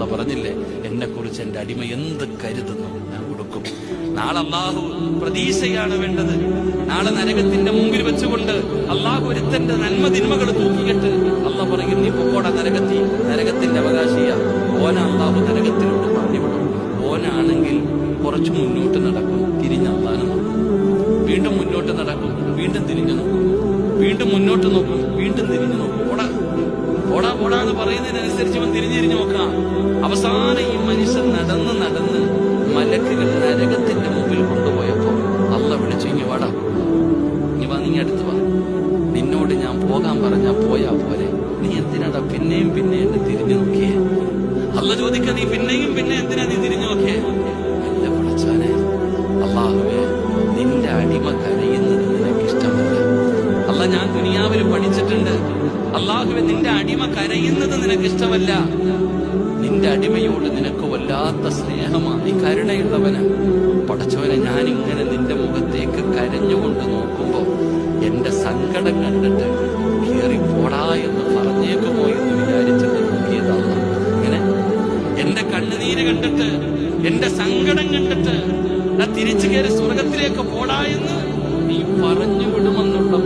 അല്ല പറഞ്ഞില്ലേ, എന്നെ കുറിച്ച് എന്റെ അടിമ എന്ത് കരുതുന്നു ഞാൻ കൊടുക്കും. നാളെ അള്ളാഹു പ്രതീക്ഷയാണ് വേണ്ടത്. നാളെ നരകത്തിന്റെ മുമ്പിൽ വെച്ചുകൊണ്ട് അള്ളാഹു ഒരുത്തന്റെ നന്മ തിന്മകൾ തൂക്കിയിട്ട് അല്ല പറയും, നീ പൊക്കോടെ നരകത്തിന്റെ അവകാശിയ. ഓന അള്ളാഹു നരകത്തിലോട്ട് പറഞ്ഞുവിടും. ഓനാണെങ്കിൽ കുറച്ചു മുന്നോട്ട് നടക്കും, തിരിഞ്ഞ് അള്ളാനെ നോക്കും. വീണ്ടും മുന്നോട്ട് നടക്കും, വീണ്ടും തിരിഞ്ഞു നോക്കും. വീണ്ടും മുന്നോട്ട് നോക്കും, വീണ്ടും തിരിഞ്ഞു നോക്കും. ഓടാന്ന് പറയുന്നതിനനുസരിച്ച് അവൻ തിരിഞ്ഞിരിഞ്ഞു നോക്കാം. അവസാനം ഈ മനുഷ്യൻ നടന്ന് മലക്കുകൾ നരകത്തിന്റെ മുമ്പിൽ കൊണ്ടുപോയപ്പോ അള്ള വിളിച്ചു, ഇനി വാടാ, ഇനി വാ, നീ അടുത്ത് വാ. നിന്നോട് ഞാൻ പോകാൻ പറഞ്ഞാ പോയാ പോലെ, നീ എന്തിനാടാ പിന്നെയും എന്നെ തിരിഞ്ഞു നോക്കിയേ? അള്ള ചോദിക്ക, നീ പിന്നെയും എന്തിനാ നീ തിരിഞ്ഞു നോക്കിയേ? അല്ല പടച്ചോനെ, അള്ളാഹുവേ, നിന്റെ അടിമ കരയുന്നത് നിനക്കിഷ്ടമല്ല. അല്ല, ഞാൻ ദുനിയാവിൽ പഠിച്ചിട്ടുണ്ട്, അള്ളാഹുവേ, നിന്റെ അടിമ കരയുന്നത് നിനക്കിഷ്ടമല്ല. നിന്റെ അടിമയോട് നിനക്ക് വല്ലാത്ത സ്നേഹമാണ്, നീ കരുണയുള്ളവന്. പടച്ചോനെ, ഞാനിങ്ങനെ നിന്റെ മുഖത്തേക്ക് കരഞ്ഞുകൊണ്ട് നോക്കുമ്പോ എന്റെ സങ്കടം കണ്ടിട്ട് കേറി പോടാ എന്ന് പറഞ്ഞേക്കുമോ എന്ന് വിചാരിച്ചിട്ട് നോക്കിയതാണ്. ഇങ്ങനെ എന്റെ കണ്ണുനീര് കണ്ടിട്ട്, എന്റെ സങ്കടം കണ്ടിട്ട് തിരിച്ചു കയറി സ്വർഗത്തിലേക്ക് പോടാ എന്ന് നീ പറഞ്ഞു വിടുമെന്നുള്ള